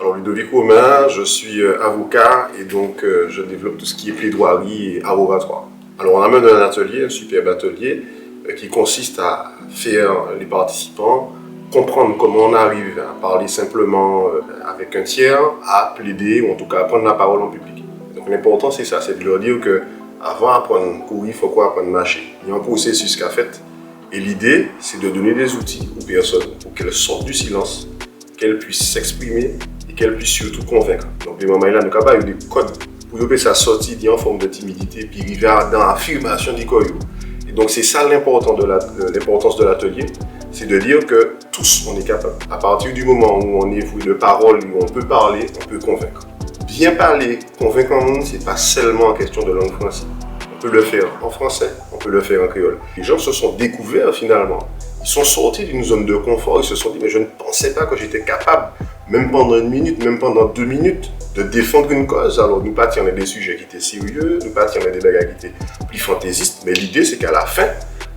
Alors Ludovic Romain, je suis avocat et donc je développe tout ce qui est plaidoirie et arrogatoire. Alors on amène un atelier, un superbe atelier qui consiste à faire les participants comprendre comment on arrive à parler simplement avec un tiers, à plaider ou en tout cas à prendre la parole en public. Donc l'important c'est ça, c'est de leur dire que avant d'apprendre à courir, il faut quoi apprendre à marcher. Il y a un processus qu'a fait et l'idée c'est de donner des outils aux personnes pour qu'elles sortent du silence, qu'elles puissent s'exprimer et qu'elles puissent surtout convaincre. Donc les moments là, nous avons eu des codes pour que ça sorte en forme de timidité puis arriver dans l'affirmation du corps. Et donc c'est ça l'importance de l'atelier, c'est de dire que tous on est capable. À partir du moment où on est voué de parole, où on peut parler, on peut convaincre. Bien parler, convaincre un monde, c'est pas seulement en question de langue française. On peut le faire en français, on peut le faire en créole. Les gens se sont découverts finalement. Ils sont sortis d'une zone de confort, ils se sont dit mais je ne pensais pas que j'étais capable, même pendant une minute, même pendant 2 minutes, de défendre une cause. Alors nous partions des sujets qui étaient sérieux, nous partions des débats qui étaient plus fantaisistes, mais l'idée c'est qu'à la fin,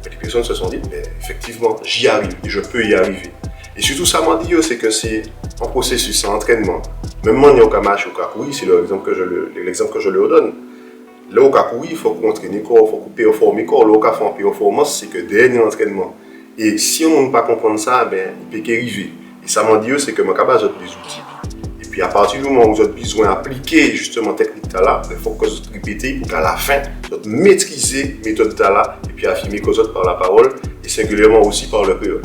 les personnes se sont dit mais effectivement j'y arrive et je peux y arriver. Et surtout ça m'a dit c'est que c'est un processus, un entraînement. Même moi, au Kamash, au Kakoui, c'est l'exemple que je leur donne. Là au Kakoui, il faut qu'on entraîne le corps, il faut qu'on performe le corps. Là au Kakoui, en performance, c'est que dernier entraînement. Et si on ne peut pas comprendre ça, ben, il peut qu'arriver. Et ça m'a dit, c'est que je suis capable des outils. Et puis à partir du moment où vous avez besoin d'appliquer justement cette technique-là, il faut que vous répétez pour qu'à la fin, vous maîtrisez cette méthode-là et puis affirmer que vous êtes par la parole et singulièrement aussi par le créole.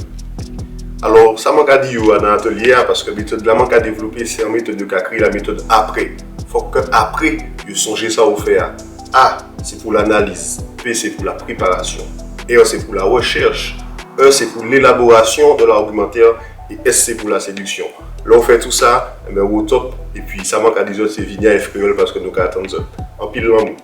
Alors, ça m'a dit dans l'atelier parce que la méthode que j'ai développée, c'est une méthode de créer la méthode après. Il faut que après, vous songez ça au faire. A, c'est pour l'analyse. P, c'est pour la préparation. R, c'est pour la recherche. E, c'est pour l'élaboration de l'argumentaire. Et S, c'est pour la séduction. Là, on fait tout ça, on est au top. Et puis, ça m'a dit c'est Vigna et Friol parce que nous attendons ça. En pile l'amour.